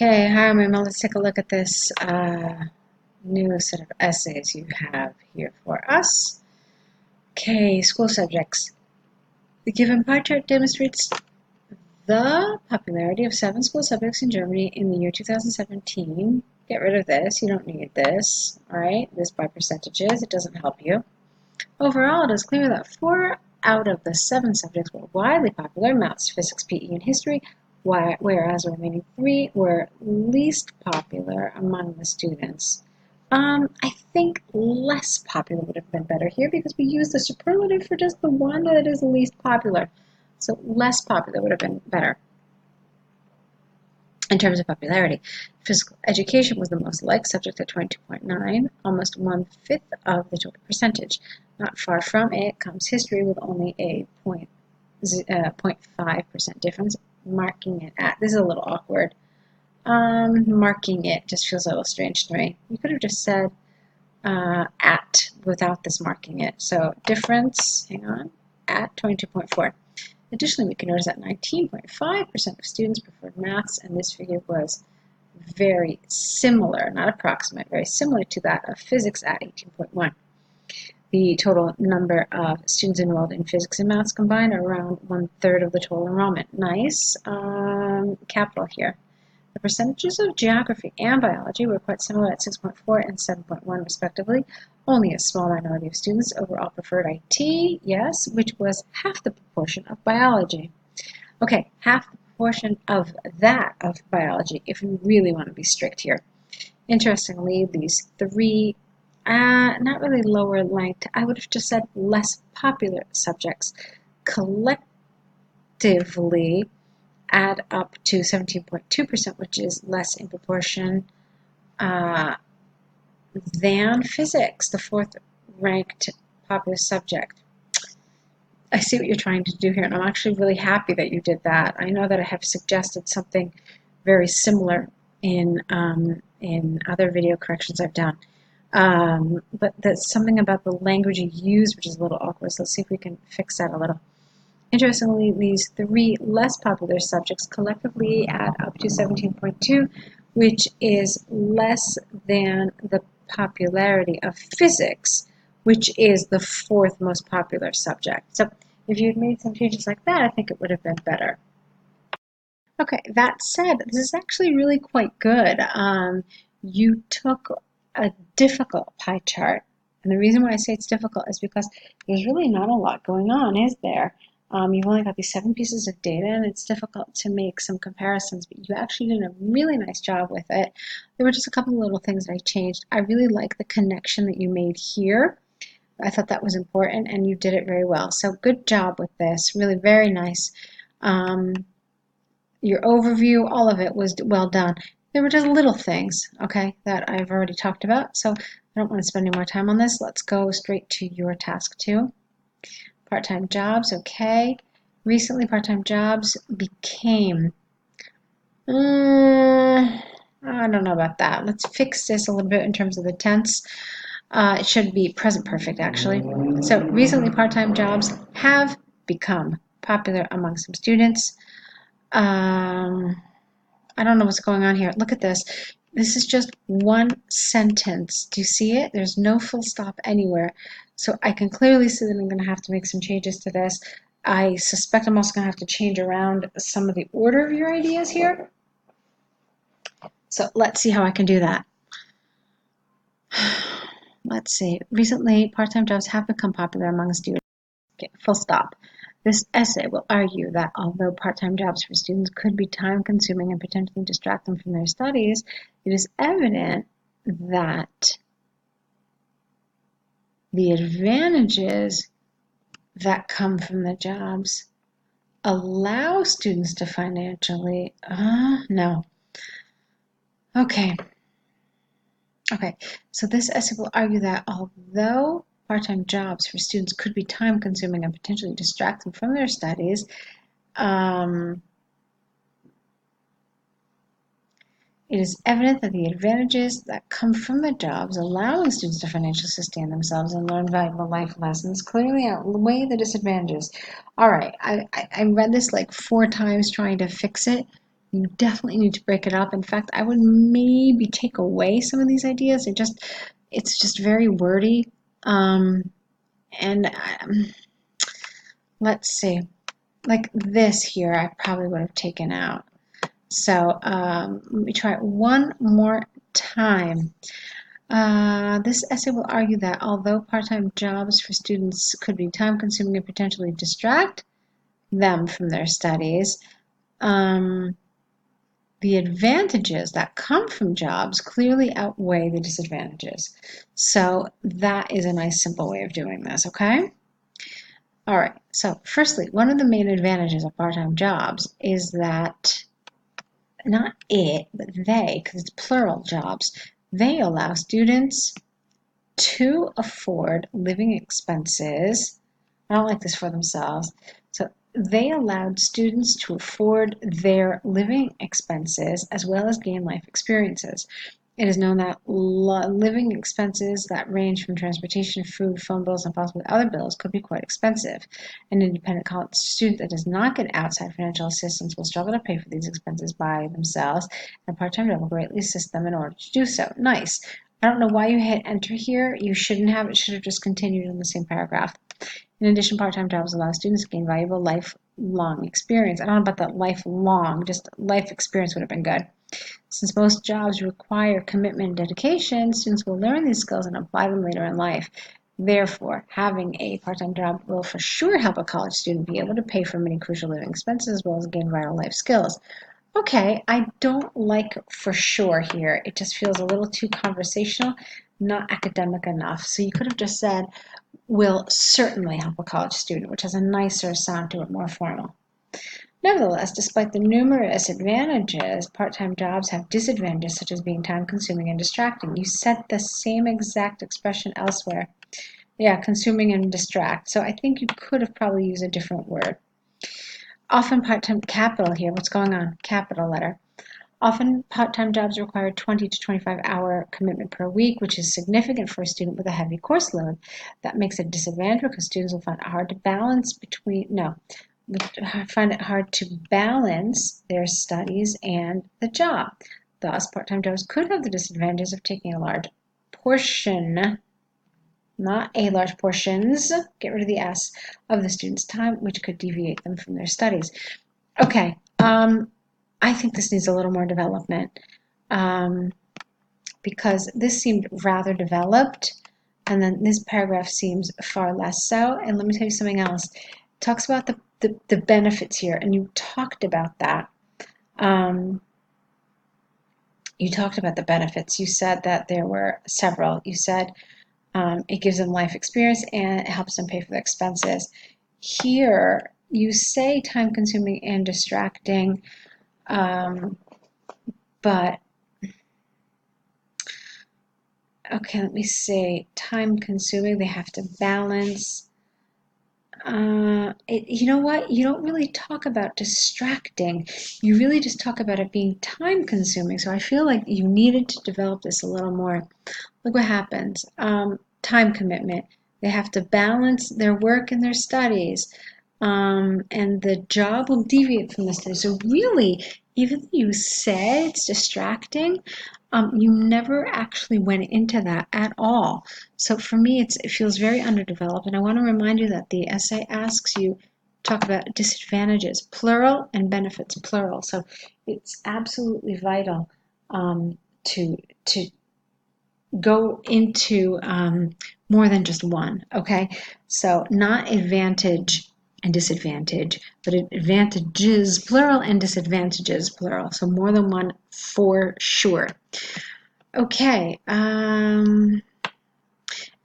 Okay, hi, Omaima. Let's take a look at this new set of essays you have here for us. Okay, school subjects. The given pie chart demonstrates the popularity of 7 school subjects in Germany in the year 2017. Get rid of this. You don't need this. All right, this by percentages. It doesn't help you. Overall, it is clear that 4 out of the 7 subjects were widely popular: maths, physics, PE, and history, whereas the remaining 3 were least popular among the students. I think less popular would have been better here because we used the superlative for just the one that is least popular. So less popular would have been better. In terms of popularity, physical education was the most liked subject at 22.9, almost 1/5 of the total percentage. Not far from it comes history with only a 0.5% difference, marking it at, this is a little awkward, marking it just feels a little strange to me. You could have just said at without this marking it. So difference, hang on, at 22.4. Additionally, we can notice that 19.5% of students preferred maths, and this figure was very similar, not approximate, very similar to that of physics at 18.1. The total number of students enrolled in physics and maths combined are around 1/3 of the total enrollment. Nice capital here. The percentages of geography and biology were quite similar at 6.4 and 7.1 respectively. Only a small minority of students overall preferred IT, yes, which was half the proportion of biology. Okay, half the proportion of that of biology, if we really want to be strict here. Interestingly, these 3, not really lower ranked, I would have just said less popular subjects collectively add up to 17.2%, which is less in proportion than physics, the 4th ranked popular subject. I see what you're trying to do here, and I'm actually really happy that you did that. I know that I have suggested something very similar in other video corrections I've done. But there's something about the language you use which is a little awkward, so let's see if we can fix that a little. Interestingly, these 3 less popular subjects collectively add up to 17.2, which is less than the popularity of physics, which is the 4th most popular subject. So if you had made some changes like that, I think it would have been better. Okay, that said, this is actually really quite good. You took a difficult pie chart, and the reason why I say it's difficult is because there's really not a lot going on, is there? You've only got these 7 pieces of data, and it's difficult to make some comparisons, but you actually did a really nice job with it. There were just a couple of little things that I changed. I really like the connection that you made here. I thought that was important, and you did it very well. So good job with this, really very nice. Your overview, all of it was well done. There were just little things, okay, that I've already talked about, so I don't want to spend any more time on this. Let's go straight to your task 2. Part-time jobs, okay. Recently, part-time jobs became, I don't know about that. Let's fix this a little bit in terms of the tense. It should be present perfect, actually. So recently, part-time jobs have become popular among some students. I don't know what's going on here. Look at this. This is just one sentence. Do you see it? There's no full stop anywhere. So I can clearly see that I'm going to have to make some changes to this. I suspect I'm also going to have to change around some of the order of your ideas here. So let's see how I can do that. Let's see. Recently, part-time jobs have become popular among students. Okay, full stop. This essay will argue that although part-time jobs for students could be time-consuming and potentially distract them from their studies, it is evident that the advantages that come from the jobs allow students to financially, no. Okay, so this essay will argue that although part-time jobs for students could be time-consuming and potentially distract them from their studies, it is evident that the advantages that come from the jobs allowing students to financially sustain themselves and learn valuable life lessons clearly outweigh the disadvantages. All right, I read this like 4 times trying to fix it. You definitely need to break it up. In fact, I would maybe take away some of these ideas. It's just very wordy. And let's see, like this here, I probably would have taken out. So let me try it one more time. This essay will argue that although part-time jobs for students could be time-consuming and potentially distract them from their studies, the advantages that come from jobs clearly outweigh the disadvantages. So that is a nice simple way of doing this, okay? All right, so firstly, one of the main advantages of part-time jobs is that, not it, but they, because it's plural jobs, they allow students to afford living expenses. I don't like this for themselves. So they allowed students to afford their living expenses as well as gain life experiences. It is known that living expenses that range from transportation, food, phone bills, and possibly other bills could be quite expensive. An independent college student that does not get outside financial assistance will struggle to pay for these expenses by themselves, and a part-time job will greatly assist them in order to do so. Nice. I don't know why you hit enter here. You shouldn't have. It should have just continued in the same paragraph. In addition, part-time jobs allow students to gain valuable lifelong experience. I don't know about that lifelong, just life experience would have been good. Since most jobs require commitment and dedication, students will learn these skills and apply them later in life. Therefore, having a part-time job will for sure help a college student be able to pay for many crucial living expenses as well as gain vital life skills. Okay, I don't like for sure here. It just feels a little too conversational, not academic enough. So you could have just said, will certainly help a college student, which has a nicer sound to it, more formal. Nevertheless, despite the numerous advantages, part-time jobs have disadvantages such as being time-consuming and distracting. You said the same exact expression elsewhere. Yeah, consuming and distract. So I think you could have probably used a different word. Often part-time capital here. What's going on? Capital letter. Often part-time jobs require 20 to 25-hour commitment per week, which is significant for a student with a heavy course load. That makes it a disadvantage because students will find it hard to balance find it hard to balance their studies and the job. Thus, part-time jobs could have the disadvantages of taking a large portion, not a large portions, get rid of the S, of the student's time, which could deviate them from their studies. Okay, I think this needs a little more development because this seemed rather developed, and then this paragraph seems far less so. And let me tell you something else. It talks about the benefits here, and you talked about that. You talked about the benefits. You said that there were several. You said it gives them life experience and it helps them pay for the expenses. Here, you say time-consuming and distracting, but okay, let me see. Time-consuming, they have to balance. You know what? You don't really talk about distracting. You really just talk about it being time-consuming. So I feel like you needed to develop this a little more. Look what happens. Time commitment. They have to balance their work and their studies. And the job will deviate from the study. So really, even though you say it's distracting, you never actually went into that at all. So for me, it feels very underdeveloped. And I want to remind you that the essay asks you talk about disadvantages, plural, and benefits, plural. So it's absolutely vital to go into more than just one, okay? So not advantage and disadvantage, but advantages, plural, and disadvantages, plural. So more than one for sure. Okay, and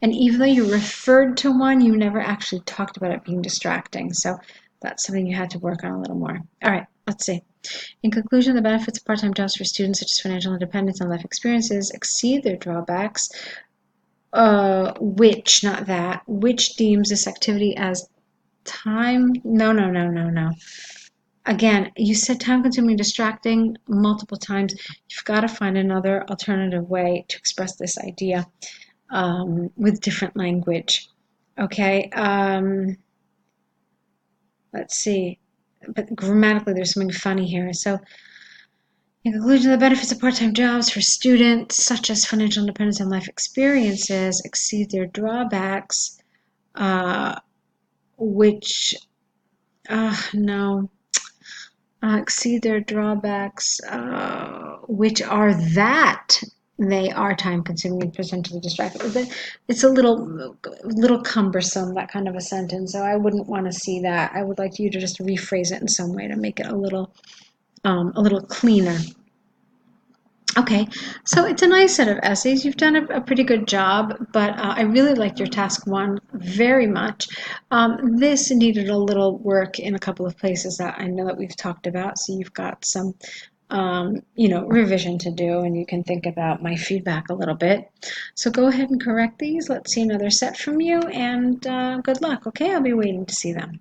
even though you referred to one, you never actually talked about it being distracting. So that's something you had to work on a little more. All right, let's see. In conclusion, the benefits of part-time jobs for students such as financial independence and life experiences exceed their drawbacks, which deems this activity as time, no. Again, you said time-consuming, distracting multiple times. You've got to find another alternative way to express this idea with different language. Okay, let's see. But grammatically, there's something funny here. So In conclusion, the benefits of part-time jobs for students, such as financial independence and life experiences, exceed their drawbacks, uh, which, no, exceed their drawbacks, which are that they are time-consuming and potentially distracting. It's a little cumbersome, that kind of a sentence, so I wouldn't want to see that. I would like you to just rephrase it in some way to make it a little cleaner. Okay, so it's a nice set of essays. You've done a pretty good job, but I really liked your task one very much. This needed a little work in a couple of places that I know that we've talked about, so you've got some revision to do, and you can think about my feedback a little bit. So go ahead and correct these. Let's see another set from you, and good luck. Okay, I'll be waiting to see them.